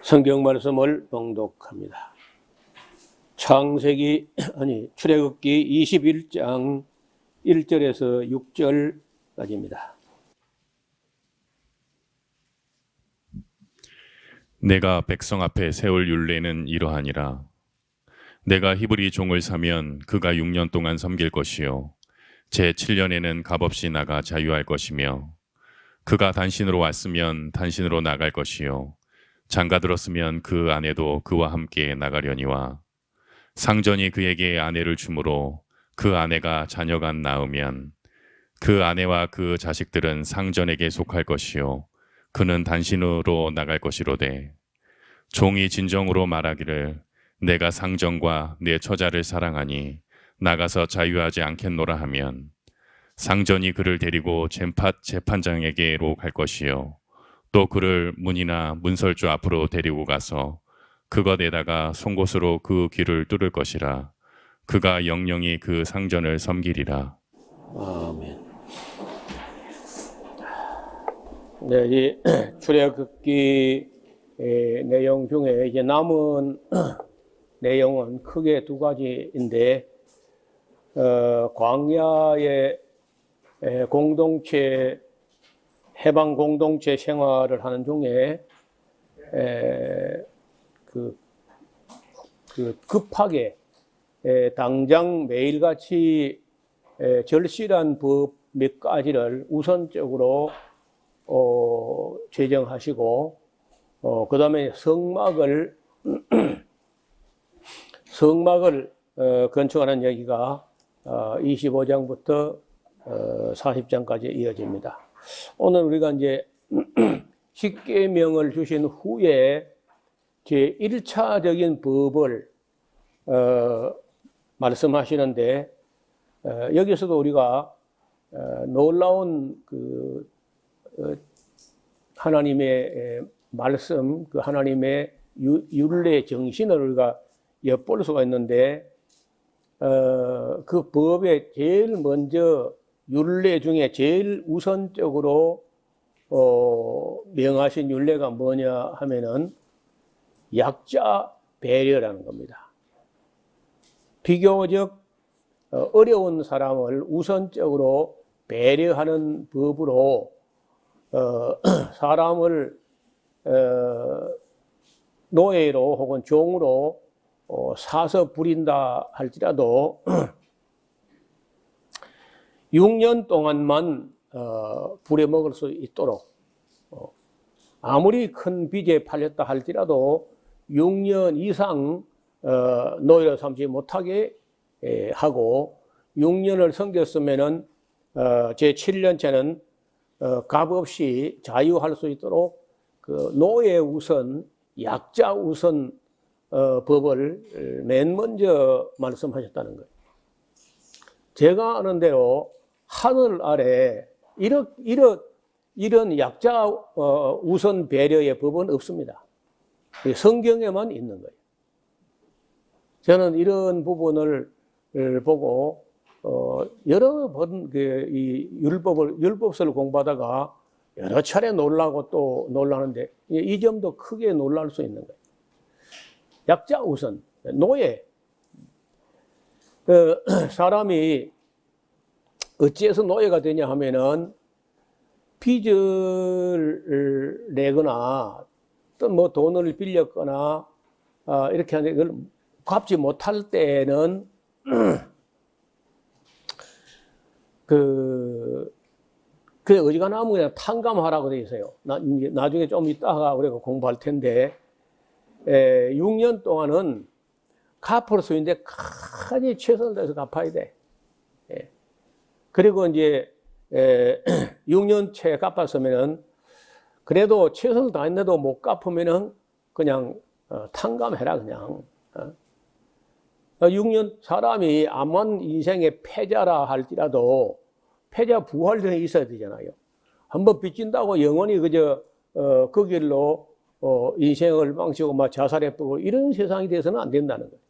성경 말씀을 봉독합니다. 출애굽기 21장 1절에서 6절까지입니다. 내가 백성 앞에 세울 율례는 이러하니라. 내가 히브리 종을 사면 그가 6년 동안 섬길 것이요 제 7년에는 값없이 나가 자유할 것이며, 그가 단신으로 왔으면 단신으로 나갈 것이요 장가들었으면 그 아내도 그와 함께 나가려니와, 상전이 그에게 아내를 주므로 그 아내가 자녀가 낳으면 그 아내와 그 자식들은 상전에게 속할 것이요 그는 단신으로 나갈 것이로되, 종이 진정으로 말하기를 내가 상전과 내 처자를 사랑하니 나가서 자유하지 않겠노라 하면, 상전이 그를 데리고 재판장에게로 갈 것이요 또 그를 문이나 문설주 앞으로 데리고 가서 그것에다가 송곳으로 그 귀를 뚫을 것이라. 그가 영영이 그 상전을 섬기리라. 아멘. 네, 이 출애굽기 내용 중에 이제 남은 내용은 크게 두 가지인데, 광야의 공동체, 해방 공동체 생활을 하는 중에 급하게 당장 매일같이 절실한 법 몇 가지를 우선적으로 제정하시고, 그 다음에 성막을 건축하는 얘기가 25장부터 40장까지 이어집니다. 오늘 우리가 이제 십계명을 주신 후에 제 1차적인 법을 말씀하시는데, 여기서도 우리가 놀라운 하나님의 말씀, 하나님의 율례 정신을 우리가 엿볼 수가 있는데, 그 법에 제일 먼저 율례 중에 제일 우선적으로 명하신 율례가 뭐냐 하면은 약자 배려라는 겁니다. 비교적 어려운 사람을 우선적으로 배려하는 법으로 사람을 노예로 혹은 종으로 사서 부린다 할지라도 6년 동안만 부려먹을 수 있도록, 아무리 큰 빚에 팔렸다 할지라도 6년 이상 노예로 삼지 못하게 하고, 6년을 섬겼으면은 제 7년째는 값없이 자유할 수 있도록 그 노예 우선, 약자 우선 법을 맨 먼저 말씀하셨다는 거예요. 제가 아는 대로 하늘 아래 이런 약자 우선 배려의 법은 없습니다. 성경에만 있는 거예요. 저는 이런 부분을 보고 여러 번 이 율법서를 공부하다가 여러 차례 놀라고 또 놀라는데, 이 점도 크게 놀랄 수 있는 거예요. 약자 우선, 노예. 사람이 어찌해서 노예가 되냐 하면은 빚을 내거나 또 뭐 돈을 빌렸거나 이렇게 하는데, 그걸 갚지 못할 때는 그게 어지간하면 그냥 탕감하라고 되어 있어요. 나중에 좀 이따가 우리가 공부할 텐데, 6년 동안은 갚을 수 있는데 칸이 최선을 다해서 갚아야 돼. 그리고 이제 6년 채 갚았으면은, 그래도 최선을 다했는데도 못 갚으면은 그냥 탕감해라 그냥. 6년, 사람이 암만 인생의 패자라 할지라도 패자 부활전에 있어야 되잖아요. 한번 빚진다고 영원히 그저 그 길로 인생을 망치고 막 자살해보고 이런 세상이 돼서는 안 된다는 거예요.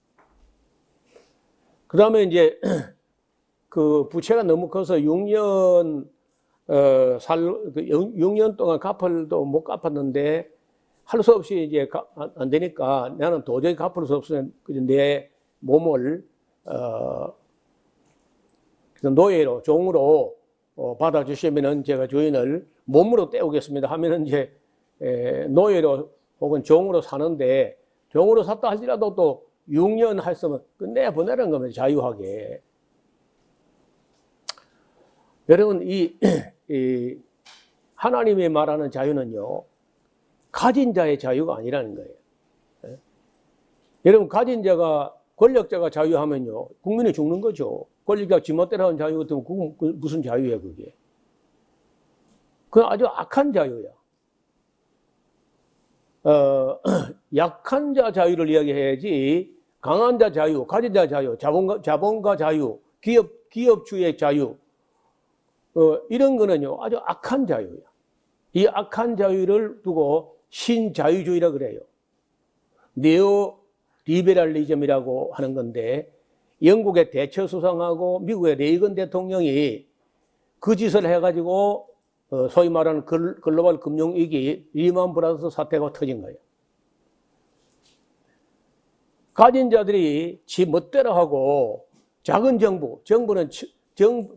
그 다음에 이제 그 부채가 너무 커서 6년 6년 동안 갚을도 못 갚았는데 할 수 없이 이제 안 되니까 나는 도저히 갚을 수 없으면 내 몸을 노예로 종으로 받아주시면은 제가 주인을 몸으로 때우겠습니다 하면은 이제 노예로 혹은 종으로 사는데 종으로 샀다 할지라도 또 6년 했으면 끝내 보내라는 겁니다. 자유하게. 여러분 이 하나님이 말하는 자유는요 가진 자의 자유가 아니라는 거예요. 여러분 가진 자가 권력자가 자유하면요 국민이 죽는 거죠. 권력자가 지멋대로 하는 자유 같으면 그건 무슨 자유예요 그게. 그건 아주 악한 자유야. 약한 자 자유를 이야기해야지 강한 자 자유, 가진 자 자유, 자본가 자유, 기업주의 자유 이런 거는요 아주 악한 자유야. 이 악한 자유를 두고 신자유주의라 그래요. 네오 리베럴리즘이라고 하는 건데 영국의 대처 수상하고 미국의 레이건 대통령이 그 짓을 해가지고 소위 말하는 글로벌 금융위기 리먼 브라더스 사태가 터진 거예요. 가진 자들이 지 멋대로 하고 작은 정부는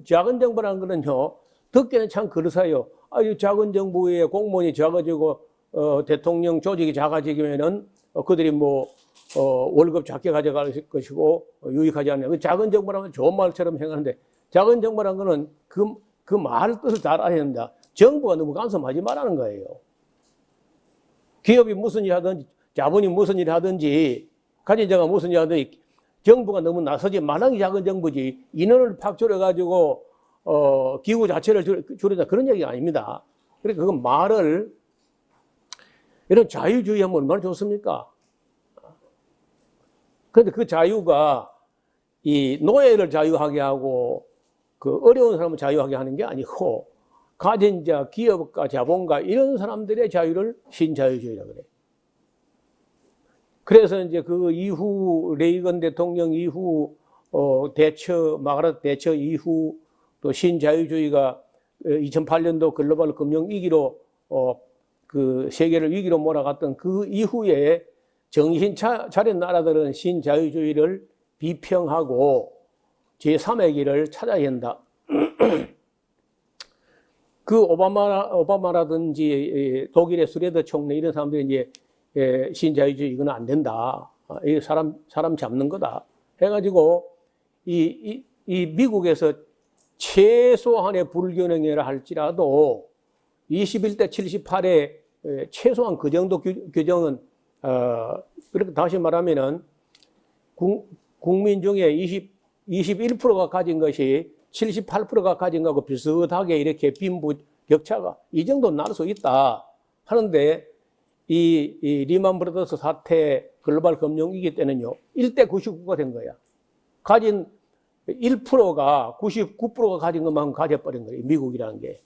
작은 정부라는 거는요 듣기는 참 그렇사요. 이 작은 정부의 공무원이 작아지고 대통령 조직이 작아지면은 그들이 월급 작게 가져갈 것이고 유익하지 않냐. 그 작은 정부라면 좋은 말처럼 생각하는데 작은 정부라는 거는 그 말 뜻을 잘 알아야 된다. 정부가 너무 간섭하지 말라는 거예요. 기업이 무슨 일 하든지 자본이 무슨 일 하든지 가진 자가 무슨 일 하든지 정부가 너무 나서지 말라는 게 작은 정부지 인원을 팍 줄여가지고 기구 자체를 줄인다 그런 얘기가 아닙니다. 그러니까 그 말을 이런 자유주의 하면 얼마나 좋습니까? 그런데 그 자유가 이 노예를 자유하게 하고 그 어려운 사람을 자유하게 하는 게 아니고 가진 자, 기업가, 자본가 이런 사람들의 자유를 신자유주의라고 그래요. 그래서 이제 그 이후 레이건 대통령 이후 마가렛 대처 이후 또 신자유주의가 2008년도 글로벌 금융위기로 그 세계를 위기로 몰아갔던 그 이후에 정신 차린 나라들은 신자유주의를 비평하고 제3의 길을 찾아야 한다. 그 오바마라든지 독일의 스레더 총리 이런 사람들이 이제 신자유주의 이건 안 된다. 이 사람 잡는 거다. 해가지고 이 미국에서 최소한의 불균형이라 할지라도 21대 78의 최소한 그 정도 규정은 그렇게 다시 말하면은 국민 중에 21%가 가진 것이 78%가 가진 것하고 비슷하게 이렇게 빈부 격차가 이 정도 날 수 있다 하는데 이 리먼 브라더스 사태 글로벌 금융위기 때는요 1대 99가 된 거야. 가진 1%가 99%가 가진 것만 가져버린 거예요. 미국이라는 게.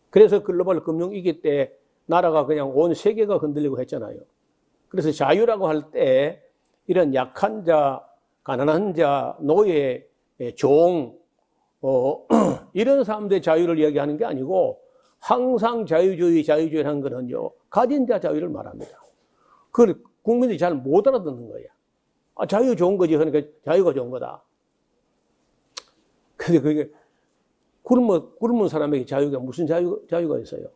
그래서 글로벌 금융위기 때 나라가 그냥 온 세계가 흔들리고 했잖아요. 그래서 자유라고 할 때 이런 약한 자, 가난한 자, 노예, 종 이런 사람들의 자유를 이야기하는 게 아니고 항상 자유주의라는 거는요 가진 자 자유를 말합니다. 그걸 국민들이 잘 못 알아듣는 거예요. 자유 좋은 거지 그러니까 자유가 좋은 거다. 근데 그게 굶은 사람에게 자유가 무슨 자유가 있어요?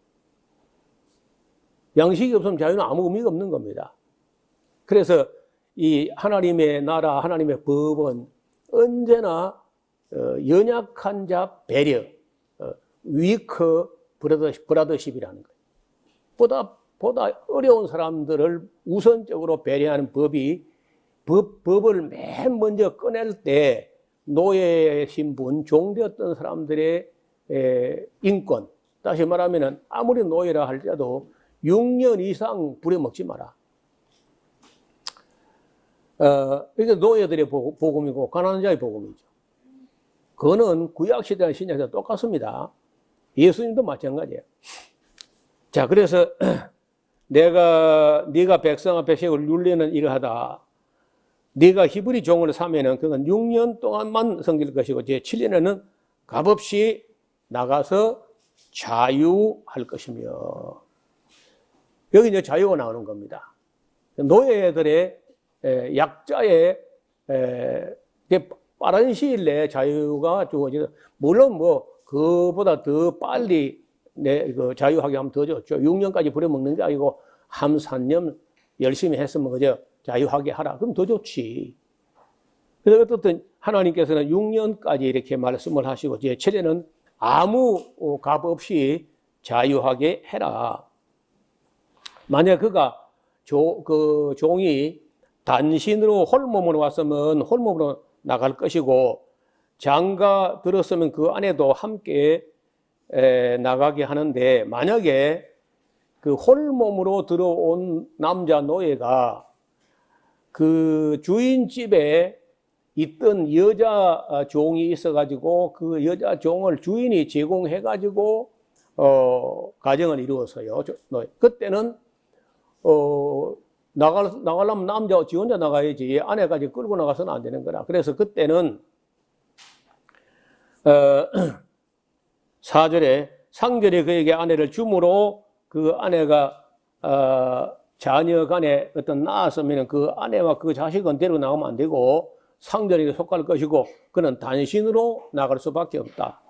양식이 없으면 자유는 아무 의미가 없는 겁니다. 그래서 이 하나님의 나라, 하나님의 법은 언제나 연약한 자 배려, 위커 브라더십이라는 거예요. 보다 어려운 사람들을 우선적으로 배려하는 법을 맨 먼저 꺼낼 때 노예 신분, 종되었던 사람들의 인권, 다시 말하면 아무리 노예라 할지라도 6년 이상 부려먹지 마라. 이게 노예들의 복음이고 가난한 자의 복음이죠. 그거는 구약시대와 신약시대 똑같습니다. 예수님도 마찬가지예요. 자, 그래서 네가 백성 앞에 세울 율례는 이러하다. 네가 히브리 종을 사면은 그건 6년 동안만 섬길 것이고 제 7년에는 값없이 나가서 자유할 것이며 여기 이제 자유가 나오는 겁니다. 노예들의 약자의 이제 빠른 시일 내에 자유가 주어지는, 물론 뭐 그보다 더 빨리 그 자유하게 하면 더 좋죠. 6년까지 부려먹는 게 아니고 한 3년 열심히 했으면 그저 자유하게 하라. 그럼 더 좋지. 그래서 어떻든 하나님께서는 6년까지 이렇게 말씀을 하시고 제 7년은 아무 값 없이 자유하게 해라. 만약 그가 그 종이 단신으로 홀몸으로 왔으면 홀몸으로 나갈 것이고, 장가 들었으면 그 안에도 함께 나가게 하는데, 만약에 그 홀몸으로 들어온 남자 노예가 그 주인 집에 있던 여자 종이 있어가지고 그 여자 종을 주인이 제공해가지고 가정을 이루었어요. 그때는 나가려면 남자 지 혼자 나가야지 아내까지 끌고 나가서는 안 되는 거라. 그래서 그때는 4절에 상절이 그에게 아내를 주므로 그 아내가 자녀 간에 어떤 낳았으면 그 아내와 그 자식은 데리고 나가면 안 되고 상절에게 속할 것이고 그는 단신으로 나갈 수밖에 없다.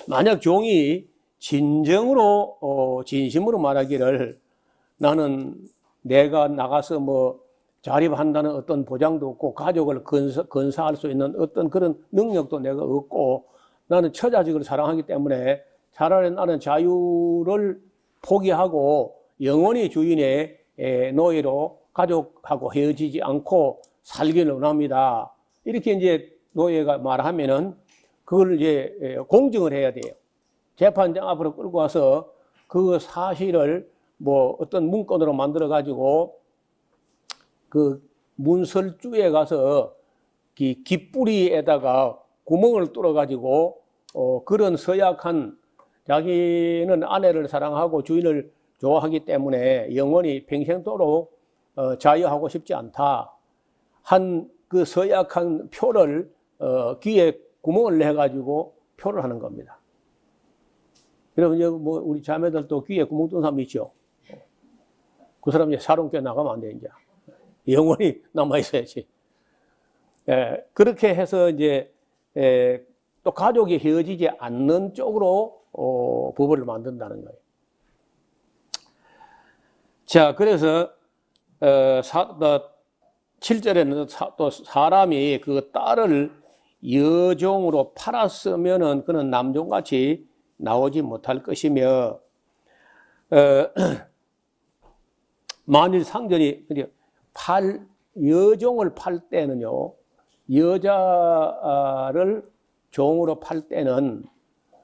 만약 종이 진정으로 진심으로 말하기를 나는 내가 나가서 뭐 자립한다는 어떤 보장도 없고 가족을 건사할 수 있는 어떤 그런 능력도 내가 없고 나는 처자식을 사랑하기 때문에 차라리 나는 자유를 포기하고 영원히 주인의 노예로 가족하고 헤어지지 않고 살기를 원합니다. 이렇게 이제 노예가 말하면은 그걸 이제 공증을 해야 돼요. 재판장 앞으로 끌고 와서 그 사실을 뭐 어떤 문건으로 만들어 가지고 그 문설주에 가서 깃뿌리에다가 구멍을 뚫어 가지고 그런 서약한 자기는 아내를 사랑하고 주인을 좋아하기 때문에 영원히 평생도록 자유하고 싶지 않다 한 그 서약한 표를 귀에 구멍을 내 가지고 표를 하는 겁니다. 여러분 이제 뭐 우리 자매들도 귀에 구멍 뚫은 사람 있죠. 그 사람 이제 사롱교회 나가면 안 돼, 이제. 영원히 남아있어야지. 그렇게 해서 이제, 또 가족이 헤어지지 않는 쪽으로, 부부를 만든다는 거예요. 자, 그래서, 7절에는 또 사람이 그 딸을 여종으로 팔았으면은 그는 남종같이 나오지 못할 것이며, 만일 상전이 여종을 팔 때는요, 여자를 종으로 팔 때는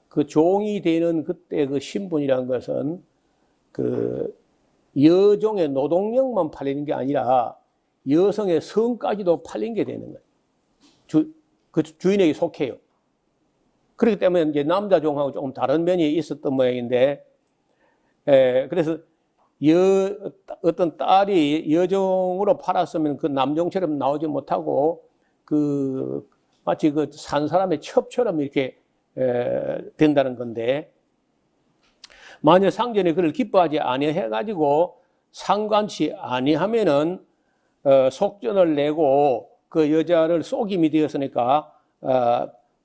그 종이 되는 그때 그 신분이라는 것은 그 여종의 노동력만 팔리는 게 아니라 여성의 성까지도 팔린 게 되는 거예요. 그 주인에게 속해요. 그렇기 때문에 이제 남자 종하고 조금 다른 면이 있었던 모양인데, 그래서 어떤 딸이 여종으로 팔았으면 그 남종처럼 나오지 못하고 마치 그 산 사람의 첩처럼 이렇게 된다는 건데, 만약 상전이 그를 기뻐하지 아니해가지고 상관치 아니하면은 속전을 내고 그 여자를 속임이 되었으니까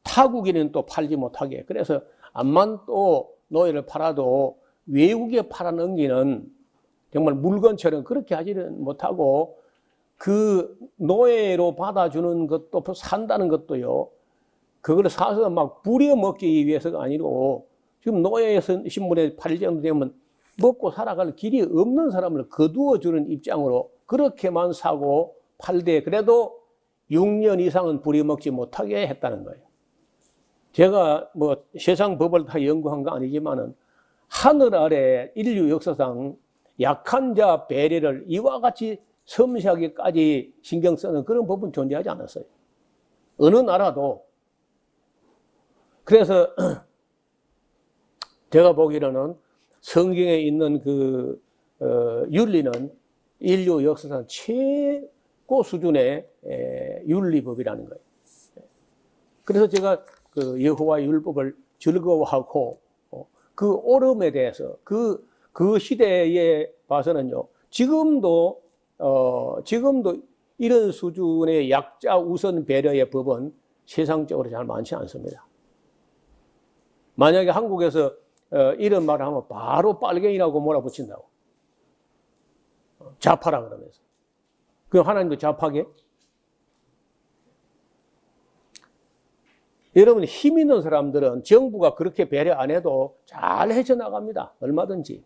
타국에는 또 팔지 못하게. 그래서 암만 또 노예를 팔아도 외국에 팔아넘기는 정말 물건처럼 그렇게 하지는 못하고 그 노예로 받아주는 것도 산다는 것도요. 그걸 사서 막 부려먹기 위해서가 아니고 지금 노예 신분에 팔릴 정도 되면 먹고 살아갈 길이 없는 사람을 거두어주는 입장으로 그렇게만 사고 팔되 그래도 6년 이상은 부려먹지 못하게 했다는 거예요. 제가 뭐 세상 법을 다 연구한 거 아니지만은 하늘 아래 인류 역사상 약한 자 배려를 이와 같이 섬세하게까지 신경 쓰는 그런 법은 존재하지 않았어요. 어느 나라도. 그래서 제가 보기로는 성경에 있는 그 윤리는 인류 역사상 최고 수준의 윤리법이라는 거예요. 그래서 제가 그 여호와의 율법을 즐거워하고 그 옳음에 대해서 그 그 시대에 봐서는요, 지금도 이런 수준의 약자 우선 배려의 법은 세상적으로 잘 많지 않습니다. 만약에 한국에서 이런 말을 하면 바로 빨갱이라고 몰아붙인다고. 좌파라 그러면서. 그럼 하나님도 좌파게? 여러분, 힘 있는 사람들은 정부가 그렇게 배려 안 해도 잘 헤쳐나갑니다. 얼마든지.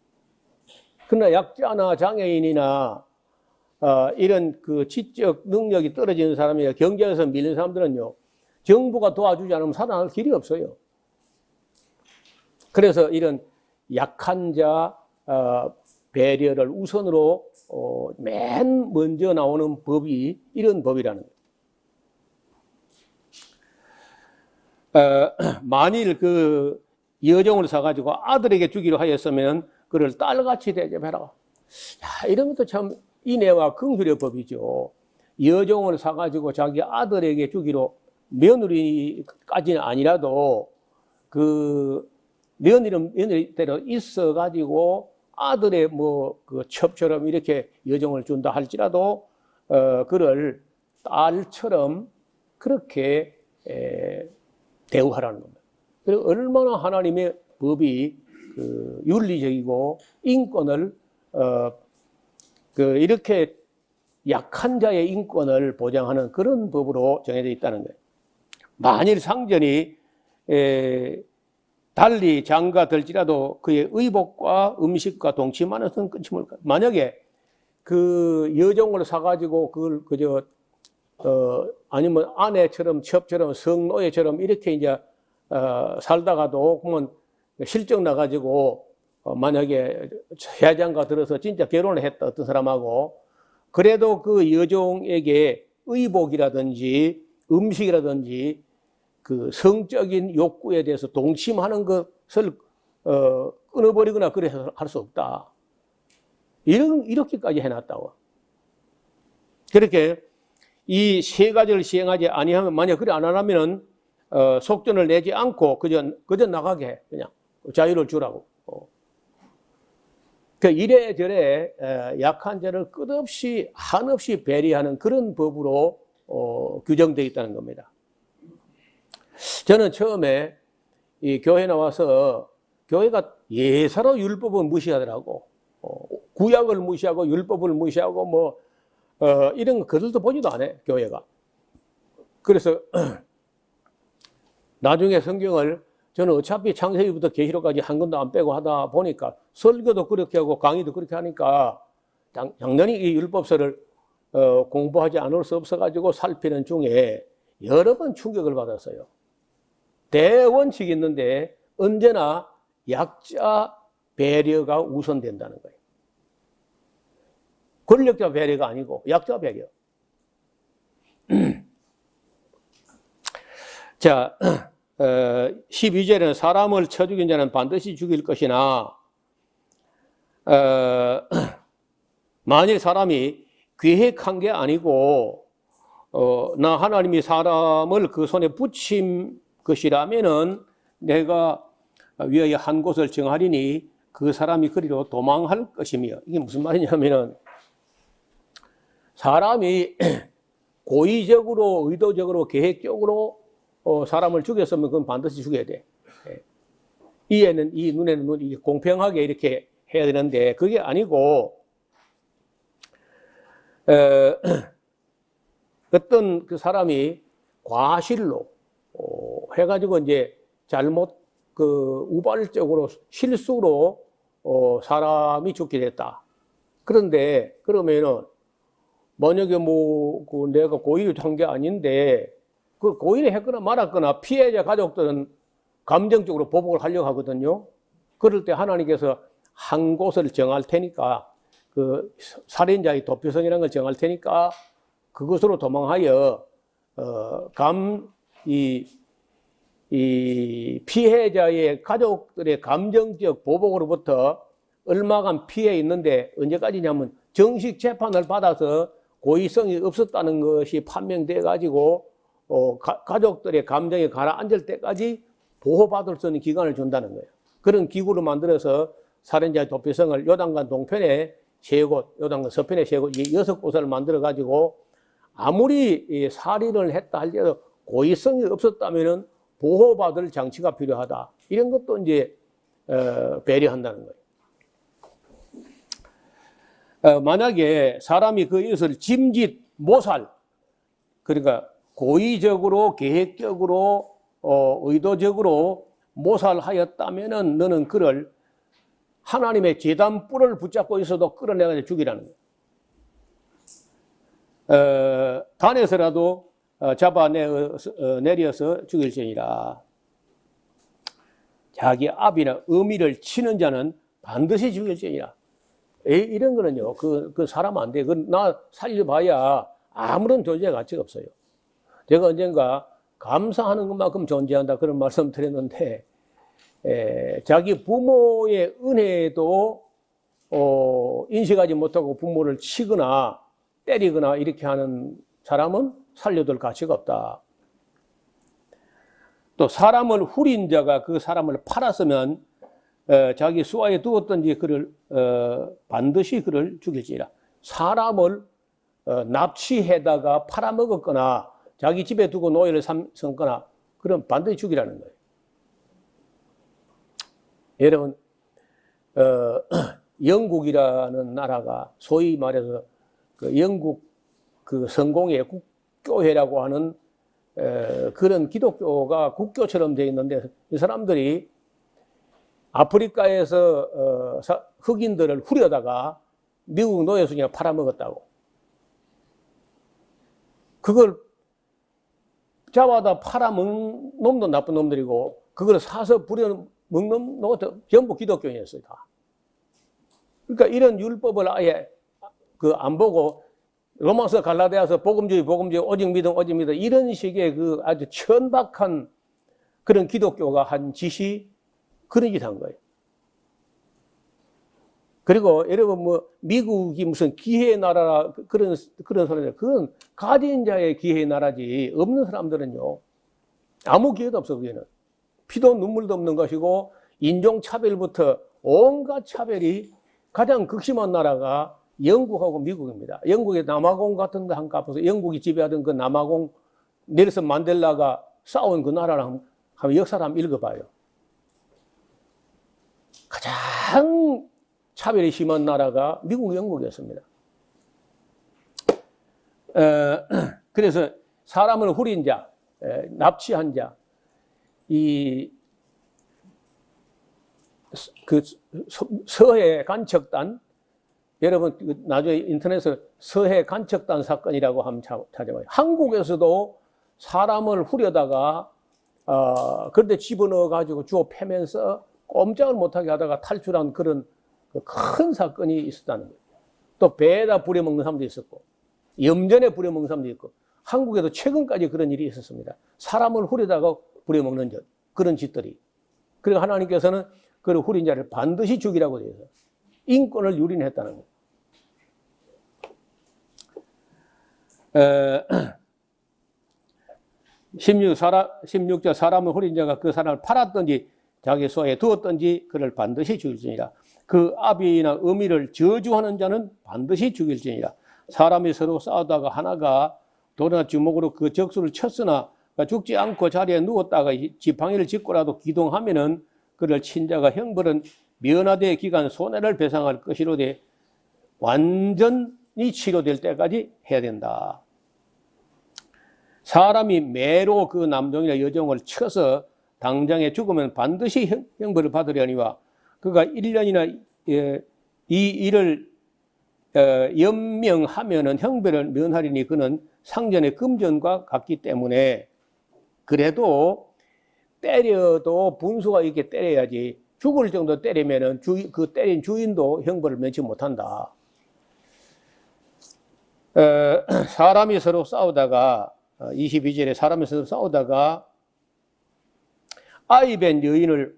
그러나 약자나 장애인이나 이런 그 지적 능력이 떨어지는 사람이나 경제에서 밀린 사람들은요, 정부가 도와주지 않으면 살아날 길이 없어요. 그래서 이런 약한 자 배려를 우선으로 맨 먼저 나오는 법이 이런 법이라는 거예요. 만일 그 여종을 사가지고 아들에게 주기로 하였으면 그를 딸같이 대접해라. 야, 이런 것도 참 인애와 긍휼의 법이죠. 여종을 사가지고 자기 아들에게 주기로, 며느리까지는 아니라도 그 며느리대로 있어가지고 아들의 뭐 그 첩처럼 이렇게 여종을 준다 할지라도 그를 딸처럼 그렇게 대우하라는 겁니다. 그리고 얼마나 하나님의 법이 그 윤리적이고 인권을 이렇게 약한 자의 인권을 보장하는 그런 법으로 정해져 있다는 거예요. 만일 상전이 달리 장가들지라도 그의 의복과 음식과 동침하는 것은 끊지 말까. 만약에 그 여종을 사가지고 그걸 그저 아니면 아내처럼 첩처럼 성노예처럼 이렇게 이제 살다가도 그러면 실적 나가지고 만약에 회장가 들어서 진짜 결혼을 했다 어떤 사람하고, 그래도 그 여종에게 의복이라든지 음식이라든지 그 성적인 욕구에 대해서 동침하는 것을 끊어버리거나 그래서 할 수 없다. 이렇게까지 해놨다고. 그렇게 이 세 가지를 시행하지 아니하면, 만약 그래 안 하면은 속전을 내지 않고 그저 나가게 해. 그냥 자유를 주라고. 그 이래저래 약한 자를 끝없이 한없이 배려하는 그런 법으로 규정되어 있다는 겁니다. 저는 처음에 이 교회 나와서 교회가 예사로 율법을 무시하더라고. 구약을 무시하고 율법을 무시하고 뭐 이런 것들도 보지도 않아, 교회가. 그래서 나중에 성경을 저는 어차피 창세기부터 계시록까지 한 권도 안 빼고 하다 보니까 설교도 그렇게 하고 강의도 그렇게 하니까 당연히 이 율법서를 공부하지 않을 수 없어가지고 살피는 중에 여러 번 충격을 받았어요. 대원칙이 있는데 언제나 약자 배려가 우선된다는 거예요. 권력자 배려가 아니고 약자 배려. 자, 12절에는 사람을 쳐 죽인 자는 반드시 죽일 것이나 만일 사람이 계획한 게 아니고 나 하나님이 사람을 그 손에 붙인 것이라면은 내가 위하여 한 곳을 정하리니 그 사람이 그리로 도망할 것이며, 이게 무슨 말이냐면은 사람이 고의적으로 의도적으로 계획적으로 사람을 죽였으면 그건 반드시 죽여야 돼. 이에는 이, 눈에는 눈, 이게 공평하게 이렇게 해야 되는데 그게 아니고 어떤 그 사람이 과실로 해가지고 이제 잘못 그 우발적으로 실수로 사람이 죽게 됐다. 그런데 그러면은 만약에 뭐 그 내가 고의를 한 게 아닌데 그 고의를 했거나 말았거나 피해자 가족들은 감정적으로 보복을 하려고 하거든요. 그럴 때 하나님께서 한 곳을 정할 테니까, 그 살인자의 도표성이라는 걸 정할 테니까 그것으로 도망하여 이 피해자의 가족들의 감정적 보복으로부터 얼마간 피해 있는데 언제까지냐면 정식 재판을 받아서 고의성이 없었다는 것이 판명돼 가지고 가족들의 감정이 가라앉을 때까지 보호받을 수 있는 기간을 준다는 거예요. 그런 기구를 만들어서 살인자의 도피성을 요단강 동편에 3곳, 요단강 서편에 3곳, 이 6곳을 만들어 가지고 아무리 살인을 했다 할지라도 고의성이 없었다면은 보호받을 장치가 필요하다. 이런 것도 이제 배려한다는 거예요. 만약에 사람이 그 이것을 짐짓, 모살, 그러니까 고의적으로, 계획적으로, 의도적으로 모살하였다면은 너는 그를 하나님의 제단 뿔을 붙잡고 있어도 끌어내가지고 죽이라는 거예요. 단에서라도 잡아내려서 죽일지니라. 자기 압이나 의미를 치는 자는 반드시 죽일지니라. 이런 거는요, 그 사람 안 돼. 나 살려봐야 아무런 존재 가치가 없어요. 제가 언젠가 감사하는 것만큼 존재한다 그런 말씀 드렸는데, 자기 부모의 은혜도 인식하지 못하고 부모를 치거나 때리거나 이렇게 하는 사람은 살려둘 가치가 없다. 또 사람을 후린 자가 그 사람을 팔았으면 자기 수하에 두었던지 그를 반드시 그를 죽일지라. 사람을 납치해다가 팔아먹었거나 자기 집에 두고 노예를 삼거나 그럼 반드시 죽이라는 거예요. 여러분, 영국이라는 나라가 소위 말해서 그 영국 그 성공의 국교회라고 하는 그런 기독교가 국교처럼 되어 있는데 이 사람들이 아프리카에서 흑인들을 후려다가 미국 노예수니까 팔아먹었다고. 그걸 잡아다 팔아먹는 놈도 나쁜 놈들이고 그걸 사서 부려먹는 놈도 전부 기독교인이었어요. 다. 그러니까 이런 율법을 아예 안 보고 로마서 갈라디아서 복음주의 오직 믿음 이런 식의 그 아주 천박한 그런 기독교가 한 짓이 그런 짓 한 거예요. 그리고 여러분 미국이 무슨 기회의 나라라 그런 소리인데 그건 가진 자의 기회의 나라지 없는 사람들은요 아무 기회도 없어. 그게는 피도 눈물도 없는 것이고 인종차별부터 온갖 차별이 가장 극심한 나라가 영국하고 미국입니다. 영국의 남아공 같은 거 한번 가보세요. 영국이 지배하던 그 남아공 넬슨 만델라가 싸운 그 나라랑 한번 역사를 한번 읽어봐요. 가장 차별이 심한 나라가 미국, 영국이었습니다. 그래서 사람을 후린 자, 납치한 자, 그 서해 간척단, 여러분 나중에 인터넷에서 서해 간척단 사건이라고 한번 찾아봐요. 한국에서도 사람을 후려다가 그런데 집어넣어 가지고 주워 패면서 꼼짝을 못하게 하다가 탈출한 그런 큰 사건이 있었다는 거예요. 또 배에다 부려먹는 사람도 있었고 염전에 부려먹는 사람도 있고 한국에도 최근까지 그런 일이 있었습니다. 사람을 후려다가 부려먹는 그런 짓들이. 그리고 하나님께서는 그 후린 자를 반드시 죽이라고 되어 있어요. 인권을 유린했다는 거예요. 16절 사람을 후린 자가 그 사람을 팔았든지 자기 소에 두었든지 그를 반드시 죽일지니라. 그 압이나 의미를 저주하는 자는 반드시 죽일지니라. 사람이 서로 싸우다가 하나가 돌이나 주먹으로 그 적수를 쳤으나 죽지 않고 자리에 누웠다가 지팡이를 짚고라도 기동하면은 그를 친 자가 형벌은 면하되 기간 손해를 배상할 것이로되 완전히 치료될 때까지 해야 된다. 사람이 매로 그 남종이나 여종을 쳐서 당장에 죽으면 반드시 형벌을 받으려니와 그가 1년이나 이 일을 연명하면은 형벌을 면하리니 그는 상전의 금전과 같기 때문에 그래도 때려도 분수가 있게 때려야지 죽을 정도 때리면은 그 때린 주인도 형벌을 면치 못한다. 사람이 서로 싸우다가 22절에 사람이 서로 싸우다가 아이벤 여인을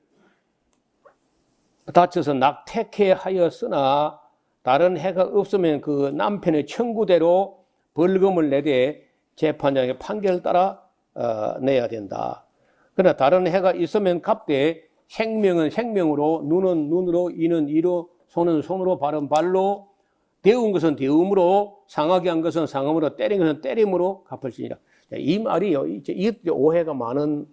다쳐서 낙태케 하였으나 다른 해가 없으면 그 남편의 청구대로 벌금을 내되 재판장의 판결을 따라 내야 된다. 그러나 다른 해가 있으면 갚되 생명은 생명으로, 눈은 눈으로, 이는 이로, 손은 손으로, 발은 발로, 데운 것은 데움으로, 상하게 한 것은 상함으로, 때린 것은 때림으로 갚을지니라. 이 말이요, 이 오해가 많은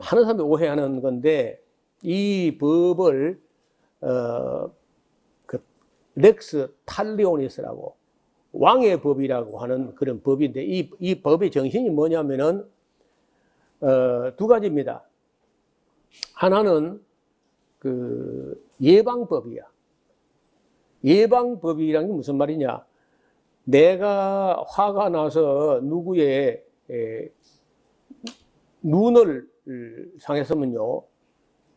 사람이 오해하는 건데, 이 법을 그 렉스 탈리오니스라고 왕의 법이라고 하는 그런 법인데, 이 법의 정신이 뭐냐면은 두 가지입니다. 하나는 그 예방법이야. 예방법이란 게 무슨 말이냐? 내가 화가 나서 누구의 눈을 상했으면요,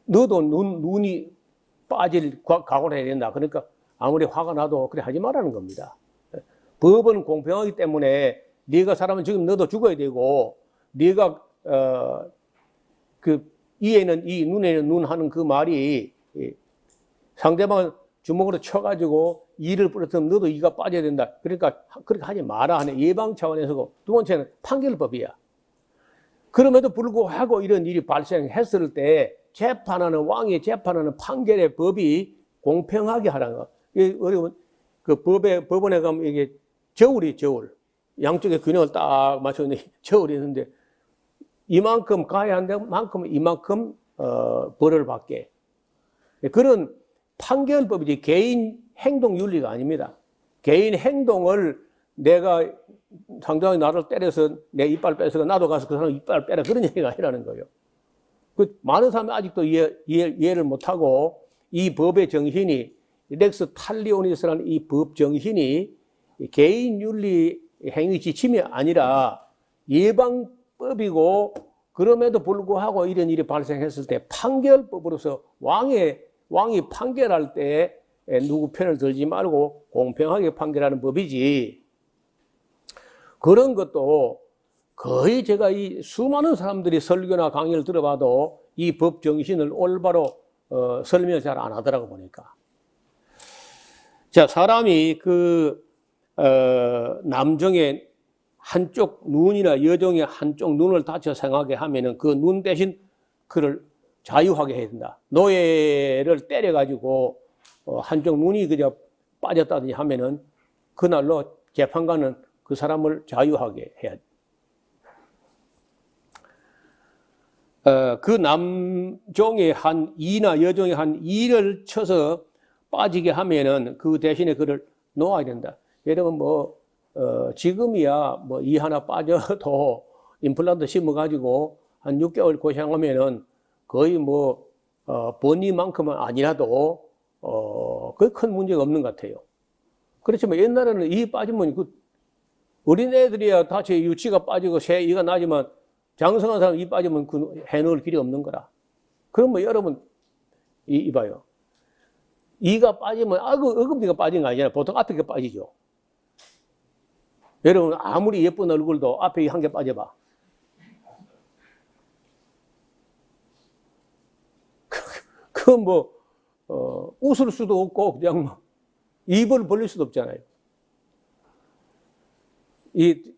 너도 눈이 빠질 각오를 해야 된다. 그러니까 아무리 화가 나도 그래 하지 말라는 겁니다. 법은 공평하기 때문에 네가 사람을 죽이면 너도 죽어야 되고, 네가 그 이에는 이, 눈에는 눈 하는 그 말이 상대방을 주먹으로 쳐가지고 이를 부러뜨리면 너도 이가 빠져야 된다. 그러니까 그렇게 하지 마라 하는 예방 차원에서고, 두 번째는 판결법이야. 그럼에도 불구하고 이런 일이 발생했을 때 재판하는 왕이 재판하는 판결의 법이 공평하게 하라는 거. 어려운 그 법원에 가면 이게 저울이 저울, 양쪽에 균형을 딱 맞춰서 저울이 있는데, 이만큼 가야 하는 만큼 이만큼 벌을 받게. 그런 판결법이지 개인 행동 윤리가 아닙니다. 개인 행동을 내가 상대방이 나를 때려서 내 이빨 뺏어서 나도 가서 그 사람 이빨 빼라, 그런 얘기가 아니라는 거예요. 그 많은 사람이 아직도 이해를 못하고, 이 법의 정신이, 렉스 탈리오니스라는 이 법 정신이 개인 윤리 행위 지침이 아니라 예방법이고, 그럼에도 불구하고 이런 일이 발생했을 때 판결법으로서 왕이 판결할 때 누구 편을 들지 말고 공평하게 판결하는 법이지, 그런 것도 거의 제가 이 수많은 사람들이 설교나 강의를 들어봐도 이 법 정신을 올바로 설명을 잘 안 하더라고 보니까. 자, 사람이 남종의 한쪽 눈이나 여종의 한쪽 눈을 다쳐 생하게 하면은 그 눈 대신 그를 자유하게 해야 된다. 노예를 때려가지고 한쪽 눈이 그저 빠졌다든지 하면은 그날로 재판관은 그 사람을 자유하게 해야 돼. 그 남종의 한 이나 여종의 한 이를 쳐서 빠지게 하면은 그 대신에 그를 놓아야 된다. 여러분 지금이야 이 하나 빠져도 임플란트 심어가지고 한 6개월 고생하면은 거의 번이만큼은 아니라도 거의 큰 문제가 없는 것 같아요. 그렇지만 옛날에는 이 빠지면 어린애들이야 다시 유치가 빠지고 새 이가 나지만 장성한 사람 이 빠지면 해놓을 길이 없는 거라. 그러면 여러분 이봐요. 이가 빠지면 어금니가 빠진 거 아니잖아요. 보통 앞에 게 빠지죠. 여러분 아무리 예쁜 얼굴도 앞에 한 개 빠져봐. 그건 웃을 수도 없고 그냥 입을 벌릴 수도 없잖아요.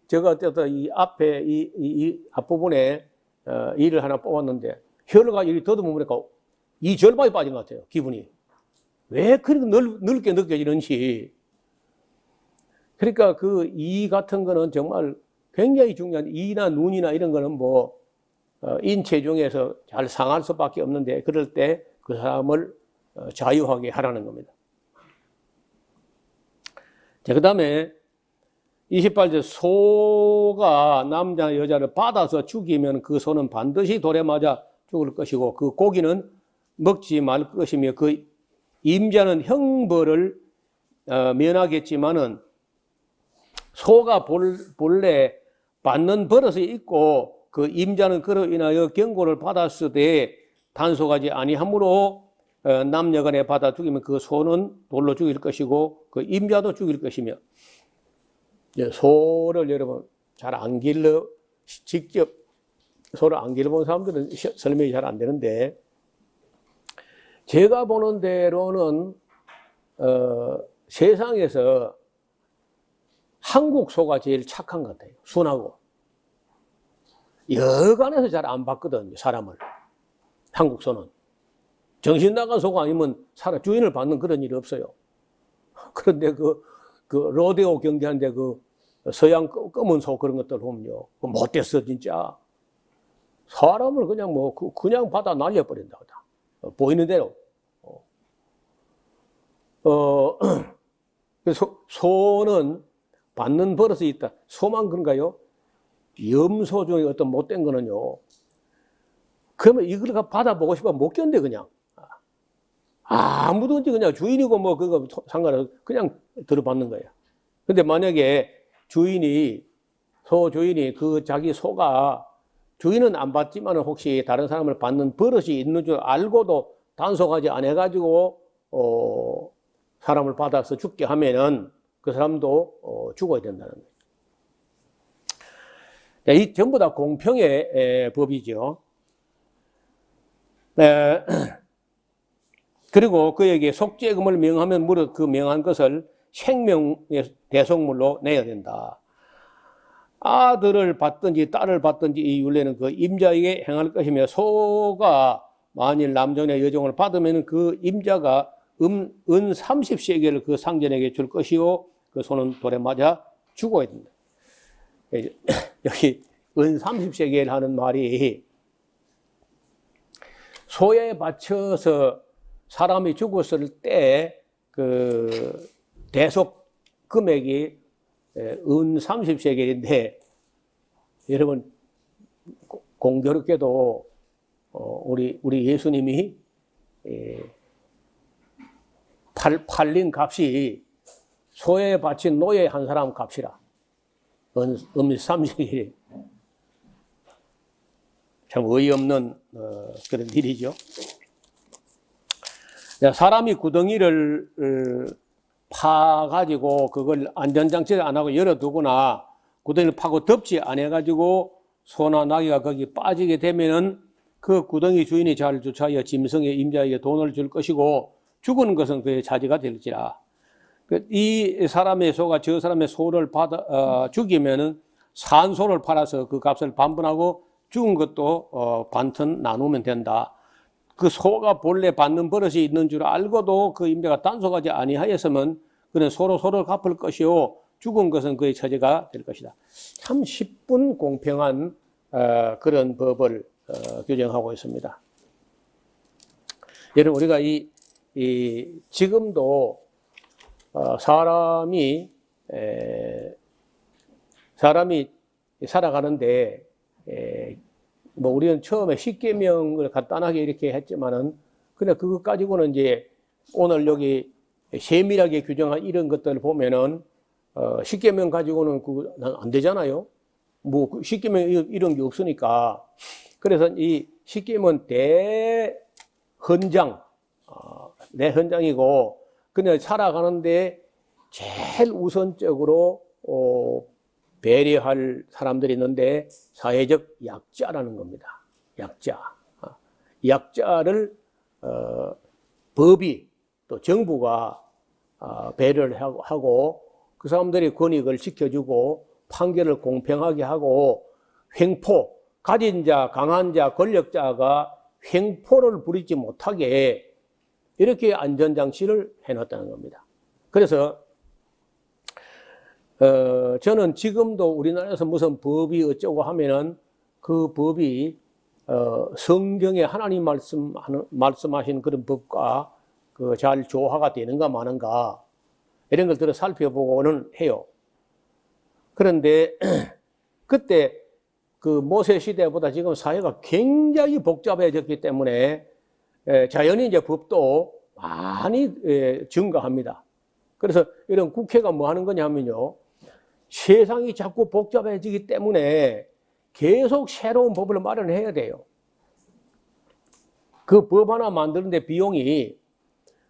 제가 이 앞에 이 앞부분에 이를 하나 뽑았는데 혀가 이리 더듬어 보니까 이 절반이 빠진 것 같아요. 기분이. 왜 그렇게 넓게 느껴지는지. 그러니까 이 같은 거는 정말 굉장히 중요한, 이나 눈이나 이런 거는 인체 중에서 잘 상할 수밖에 없는데, 그럴 때 그 사람을 자유하게 하라는 겁니다. 자, 그 다음에 28절, 소가 남자 여자를 받아서 죽이면 그 소는 반드시 돌에 맞아 죽을 것이고 그 고기는 먹지 말 것이며 그 임자는 형벌을 면하겠지만은 소가 본래 받는 버릇이 있고 그 임자는 그로 인하여 경고를 받았을 때 단속하지 아니하므로 남녀간에 받아 죽이면 그 소는 돌로 죽일 것이고 그 임자도 죽일 것이며. 소를 여러분 잘 안 길러, 직접 소를 안 길러본 사람들은 설명이 잘 안 되는데, 제가 보는 대로는 세상에서 한국 소가 제일 착한 것 같아요. 순하고. 여간에서 잘 안 봤거든요, 사람을. 한국 소는. 정신 나간 소가 아니면 주인을 받는 그런 일이 없어요. 그런데 그 로데오 경기하는데 그 서양 검은 소 그런 것들 보면요. 못됐어, 진짜. 사람을 그냥 그냥 받아 날려버린다. 보이는 대로. 그래서 소는 받는 버릇이 있다. 소만 그런가요? 염소 중에 어떤 못된 거는요. 그러면 이걸 받아보고 싶으면 못 견뎌, 그냥. 아무든지 그냥 주인이고 뭐 그거 상관없이 그냥 들어받는 거예요. 근데 만약에 소 주인이 그 자기 소가 주인은 안 받지만 혹시 다른 사람을 받는 버릇이 있는 줄 알고도 단속하지 안 해가지고, 사람을 받아서 죽게 하면은 그 사람도 죽어야 된다는 거예요. 이 전부 다 공평의 법이죠. 그리고 그에게 속죄금을 명하면 무릇 그 명한 것을 생명의 대속물로 내야 된다. 아들을 받든지 딸을 받든지 이 율례는 그 임자에게 행할 것이며, 소가 만일 남종의 여종을 받으면 그 임자가 은 30세겔을 그 상전에게 줄 것이요 그 소는 돌에 맞아 죽어야 된다. 여기 은 30세겔 하는 말이 소에 바쳐서 사람이 죽었을 때 그 대속 금액이 은 30세겔인데, 여러분 공교롭게도 우리 예수님이 팔린 값이 소에 바친 노예 한 사람 값이라. 은 30세겔이 참 어이없는 그런 일이죠. 사람이 구덩이를 파가지고 그걸 안전장치를 안 하고 열어두거나 구덩이를 파고 덮지 안 해가지고 소나 나귀가 거기 빠지게 되면은 그 구덩이 주인이 잘 조사하여 짐승의 임자에게 돈을 줄 것이고, 죽은 것은 그의 차지가 될지라. 이 사람의 소가 저 사람의 소를 죽이면은 산 소를 팔아서 그 값을 반분하고 죽은 것도 반튼 나누면 된다. 그 소가 본래 받는 버릇이 있는 줄 알고도 그 임자가 단속하지 아니하였으면 그는 소를 갚을 것이요 죽은 것은 그의 처지가 될 것이다. 참 10분 공평한 그런 법을 규정하고 있습니다. 여러분, 우리가 지금도 사람이 살아가는데, 뭐 우리는 처음에 십계명을 간단하게 이렇게 했지만은, 그냥 그것 가지고는 이제 오늘 여기 세밀하게 규정한 이런 것들을 보면은 십계명 가지고는 안 되잖아요. 뭐 십계명 이런 게 없으니까. 그래서 이 십계명은 대헌장이고, 그냥 살아가는데 제일 우선적으로 배려할 사람들이 있는데 사회적 약자라는 겁니다. 약자를 법이 또 정부가 배려를 하고 그 사람들의 권익을 지켜주고 판결을 공평하게 하고, 가진 자, 강한 자, 권력자가 횡포를 부리지 못하게 이렇게 안전장치를 해놨다는 겁니다. 그래서 저는 지금도 우리나라에서 무슨 법이 어쩌고 하면은 그 법이 성경에 하나님 말씀하신 그런 법과 잘 조화가 되는가 마는가 이런 것들을 살펴보고는 해요. 그런데 그때 그 모세 시대보다 지금 사회가 굉장히 복잡해졌기 때문에 자연히 이제 법도 많이 증가합니다. 그래서 이런 국회가 뭐 하는 거냐 하면요, 세상이 자꾸 복잡해지기 때문에 계속 새로운 법을 마련해야 돼요. 그 법 하나 만드는데 비용이,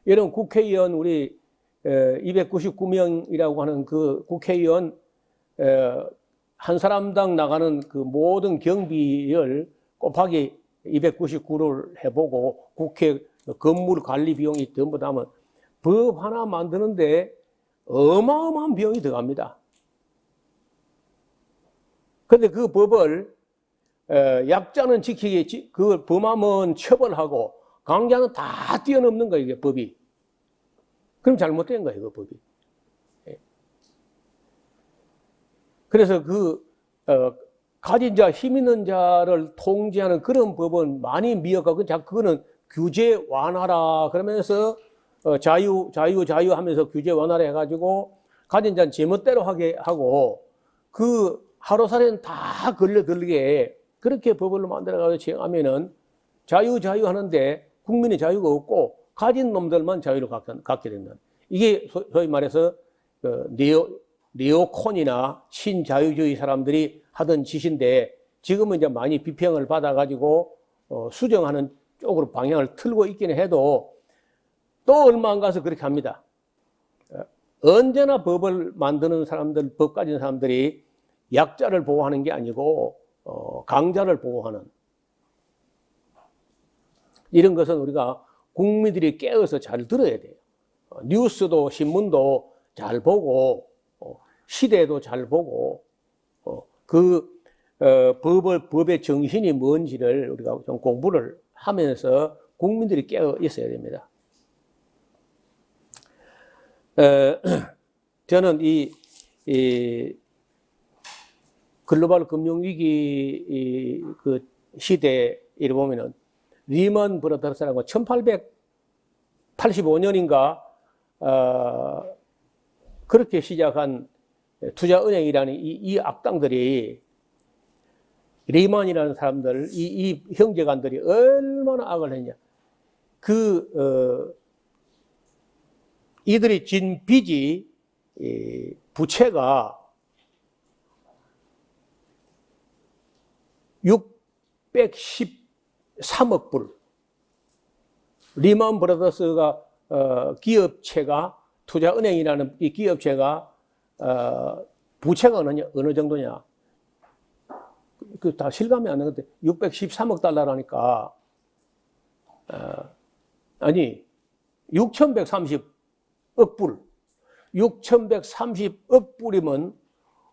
이런 국회의원 우리 299명이라고 하는 그 국회의원 한 사람당 나가는 그 모든 경비를 곱하기 299를 해보고 국회 건물 관리 비용이 전부 다 하면 법 하나 만드는데 어마어마한 비용이 들어갑니다. 그런데 그 법을 약자는 지키게, 그 범하면 처벌하고 강자는 다 뛰어넘는 거예요, 이게 법이. 그럼 잘못된 거예요, 그 법이. 그래서 가진 자, 힘 있는 자를 통제하는 그런 법은 많이 미흡하고, 그거는 규제 완화라 그러면서 자유 하면서 규제 완화를 해가지고 가진 자는 제멋대로 하게 하고 그 하루살이는 다 걸려들게 그렇게 법을 만들어가지고 시행하면은 자유 하는데 국민의 자유가 없고 가진 놈들만 자유를 갖게 된다. 이게 소위 말해서 네오콘이나 신자유주의 사람들이 하던 짓인데 지금은 이제 많이 비평을 받아가지고 수정하는 쪽으로 방향을 틀고 있기는 해도 또 얼마 안 가서 그렇게 합니다. 언제나 법을 만드는 사람들, 법 가진 사람들이 약자를 보호하는 게 아니고 강자를 보호하는 이런 것은 우리가 국민들이 깨어서 잘 들어야 돼요. 뉴스도 신문도 잘 보고 시대도 잘 보고 법의 정신이 뭔지를 우리가 좀 공부를 하면서 국민들이 깨어 있어야 됩니다. 저는 이 글로벌 금융위기 그 시대에 보면은 리먼 브러더스라고 1885년인가 그렇게 시작한 투자은행이라는 이 악당들이 리먼이라는 사람들, 이 형제간들이 얼마나 악을 했냐. 이들이 진 빚이 부채가 613억 불. 리먼 브러더스가 기업체가 투자은행이라는 이 기업체가 부채가 어느 정도냐? 그 다 실감이 안 나는데 613억 달러라니까 아니 6,130억 불. 6,130억 불이면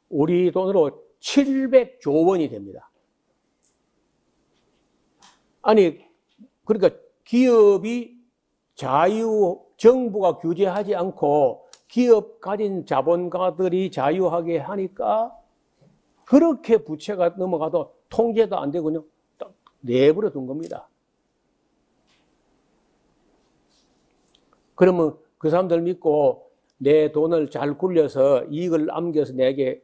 우리 돈으로 700조 원이 됩니다. 아니 그러니까 기업이 정부가 규제하지 않고 기업 가진 자본가들이 자유하게 하니까 그렇게 부채가 넘어가도 통제도 안 되군요. 딱 내버려 둔 겁니다. 그러면 그 사람들 믿고 내 돈을 잘 굴려서 이익을 남겨서 내게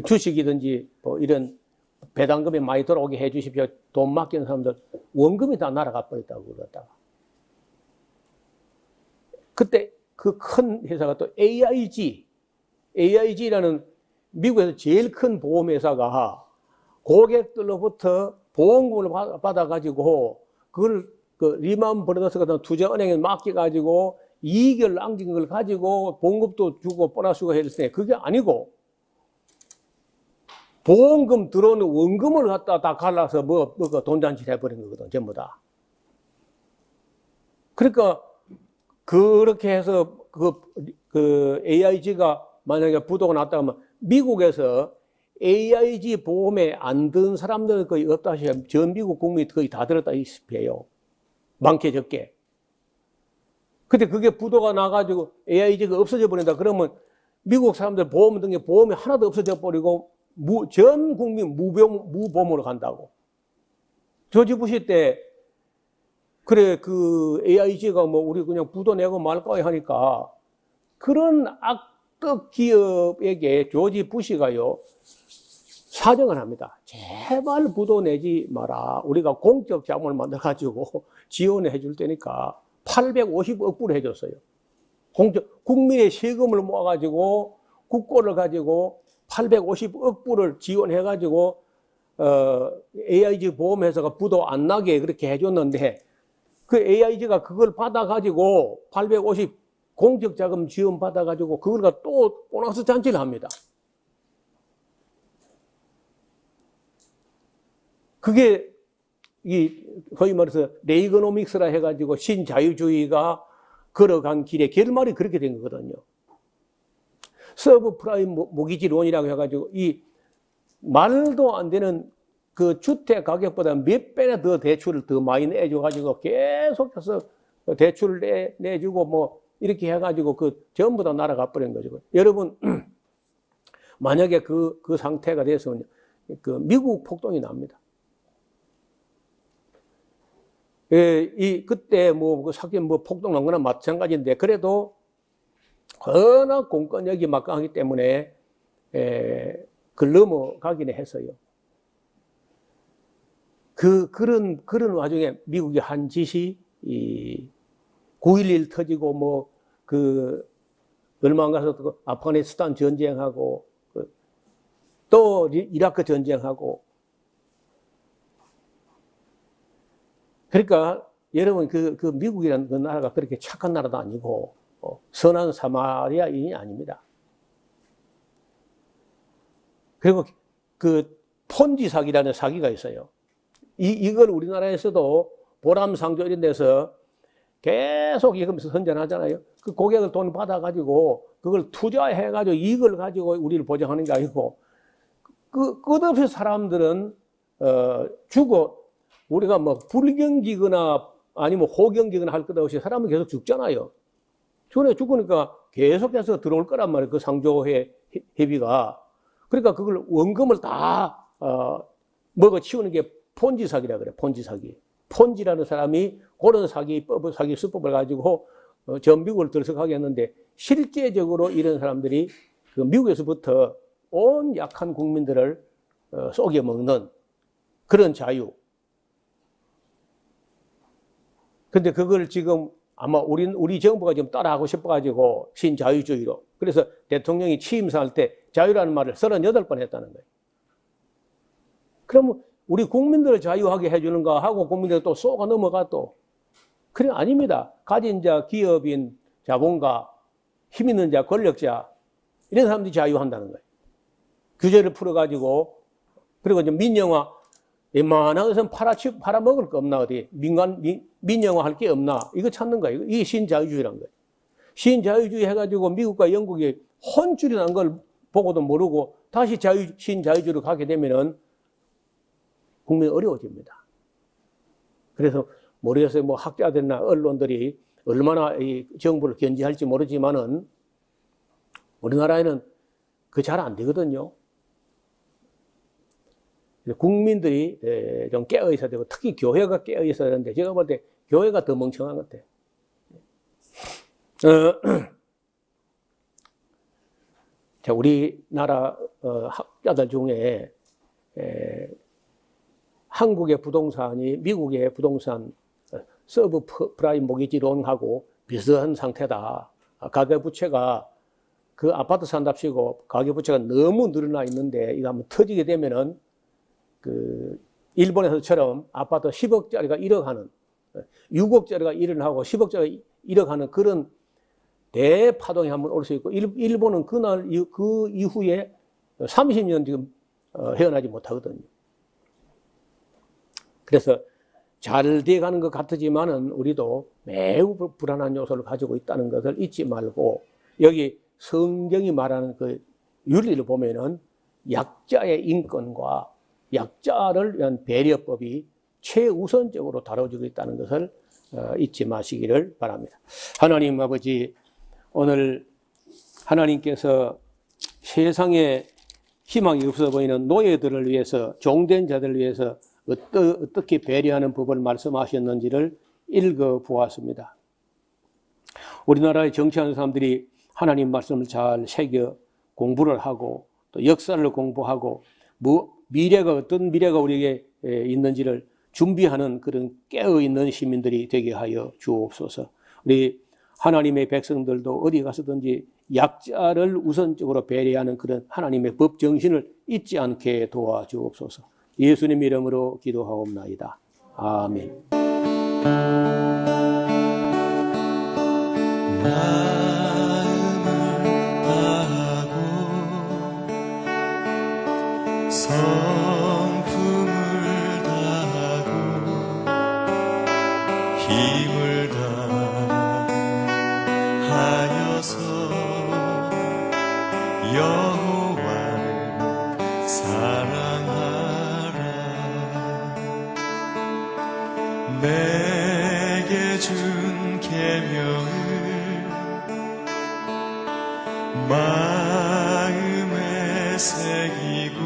주식이든지 뭐 이런 배당금이 많이 들어오게 해 주십시오. 돈 맡기는 사람들 원금이 다 날아가 버렸다고 그러다가. 그때 그 큰 회사가 또 AIG라는 미국에서 제일 큰 보험회사가 고객들로부터 보험금을 받아가지고 그걸 리먼 브러더스 같은 투자은행에 맡겨가지고 이익을 남긴 걸 가지고 보험금도 주고 보너스가 했을 때 그게 아니고 보험금 들어오는 원금을 갖다 다 갈라서 돈잔치를 해버린 거거든, 전부 다. 그러니까 그렇게 해서 AIG가 만약에 부도가 났다 하면 미국에서 AIG 보험에 안 든 사람들은 거의 없다시피 전 미국 국민이 거의 다 들었다시피 해요. 많게 적게. 근데 그게 부도가 나가지고 AIG가 없어져 버린다 그러면 미국 사람들 보험 등에 보험이 하나도 없어져 버리고 전 국민 무보험으로 간다고. 조지 부시 때 그래 그 AIG가 뭐 우리 그냥 부도 내고 말 거야 하니까 그런 악덕 기업에게 조지 부시가요 사정을 합니다. 제발 부도 내지 마라. 우리가 공적 자문을 만들어 가지고 지원해 줄 테니까 850억 불 해줬어요. 국민의 세금을 모아가지고 국고를 가지고 850억 불을 지원해 가지고 AIG 보험회사가 부도 안 나게 그렇게 해줬는데 그 AIG가 그걸 받아가지고 850 공적자금 지원 받아가지고 그걸 또 보너스 잔치를 합니다. 그게 거의 말해서 레이거노믹스라 해가지고 신자유주의가 걸어간 길의 결말이 그렇게 된 거거든요. 서브프라임 모기지론이라고 해가지고 이 말도 안 되는 그 주택 가격보다 몇 배나 더 대출을 더 많이 내줘가지고 계속해서 대출을 내주고 뭐 이렇게 해가지고 그 전부 다 날아가 버린 거죠. 여러분, 만약에 그 상태가 돼서 그 미국 폭동이 납니다. 그때 뭐 사기 뭐 폭동 난 거나 마찬가지인데 그래도 워낙 공권력이 막강하기 때문에 그걸 넘어가긴 했어요. 그런 와중에 미국이 한 짓이 9.11 터지고 뭐 얼마 안 가서 또 아프가니스탄 전쟁하고 또 이라크 전쟁하고 그러니까 여러분 그 미국이라는 그 나라가 그렇게 착한 나라도 아니고 선한 사마리아인이 아닙니다. 그리고 그 폰지 사기라는 사기가 있어요. 이걸 우리나라에서도 보람상조 이런 데서 계속 이거면서 선전하잖아요. 그 고객을 돈 받아가지고 그걸 투자해가지고 이걸 가지고 우리를 보장하는 게 아니고 끝없이 사람들은 죽어 우리가 뭐 불경기거나 아니면 호경기거나 할 것 없이 사람은 계속 죽잖아요. 죽으니까 계속해서 들어올 거란 말이에요. 그 상조회 협의가. 그러니까 그걸 원금을 다 먹어 치우는 게 폰지 사기라 그래. 폰지 사기. 폰지라는 사람이 그런 사기 수법을 가지고 전 미국을 들썩하게 했는데 실제적으로 이런 사람들이 그 미국에서부터 온 약한 국민들을 속여 먹는 그런 자유. 근데 그걸 지금 아마 우리 정부가 지금 따라하고 싶어가지고 신자유주의로. 그래서 대통령이 취임사할 때 자유라는 말을 38번 했다는 거예요. 그러면 우리 국민들을 자유하게 해주는가 하고 국민들 또 쏘가 넘어가 또. 그래, 아닙니다. 가진 자, 기업인, 자본가, 힘 있는 자, 권력자, 이런 사람들이 자유한다는 거예요. 규제를 풀어가지고, 그리고 이제 민영화, 웬만한 것은 팔아먹을 거 없나, 어디. 민영화 할 게 없나. 이거 찾는 거예요. 이게 신자유주의라는 거예요. 신자유주의 해가지고 미국과 영국이 혼쭐이 난 걸 보고도 모르고 다시 신자유주의로 가게 되면은 국민이 어려워집니다. 그래서 모르겠어요. 뭐 학자들이나 언론들이 얼마나 이 정부를 견제할지 모르지만은 우리나라에는 그 잘 안 되거든요. 국민들이 좀 깨어 있어야 되고 특히 교회가 깨어 있어야 되는데 제가 볼 때 교회가 더 멍청한 것 같아요. 자, 우리나라 학자들 중에 한국의 부동산이 미국의 부동산 서브프라임 모기지론하고 비슷한 상태다. 가계부채가 그 아파트 산답시고 가계부채가 너무 늘어나 있는데 이거 한번 터지게 되면은 그 일본에서처럼 아파트 10억짜리가 1억 하는 6억짜리가 1을 하고 10억짜리가 1억 하는 그런 대파동이 한번 올 수 있고 일본은 그 이후에 30년 지금 헤어나지 못하거든요. 그래서 잘 돼가는 것 같지만은 우리도 매우 불안한 요소를 가지고 있다는 것을 잊지 말고 여기 성경이 말하는 그 윤리를 보면은 약자의 인권과 약자를 위한 배려법이 최우선적으로 다뤄지고 있다는 것을 잊지 마시기를 바랍니다. 하나님 아버지, 오늘 하나님께서 세상에 희망이 없어 보이는 노예들을 위해서 종된 자들을 위해서 어떻게 배려하는 법을 말씀하셨는지를 읽어보았습니다. 우리나라에 정치하는 사람들이 하나님 말씀을 잘 새겨 공부를 하고 또 역사를 공부하고 미래가 어떤 미래가 우리에게 있는지를 준비하는 그런 깨어있는 시민들이 되게 하여 주옵소서. 우리 하나님의 백성들도 어디 가서든지 약자를 우선적으로 배려하는 그런 하나님의 법 정신을 잊지 않게 도와주옵소서. 예수님 이름으로 기도하옵나이다. 아멘. 성품을 다하고 힘을 다하여서 여호와를 사랑하라. 계명을 마음에 새기고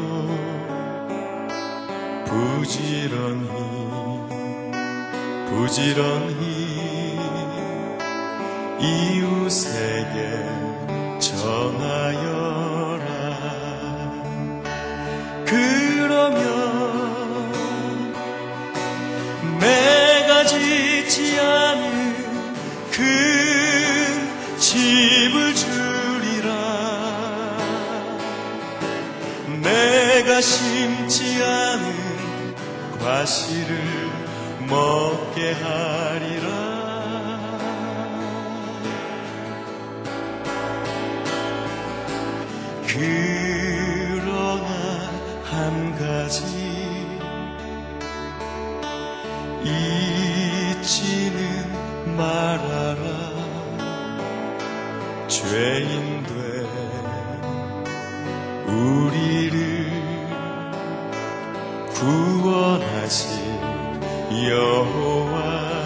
부지런히 이웃에게 전하여라. 그러면 내가 짓지 않은 큰 집을 주리라. 내가 심지 않은 과실을 먹게 하리라. 그러나 한 가지 잊지는 말아라. 죄인 된 우리를 구원하신 여호와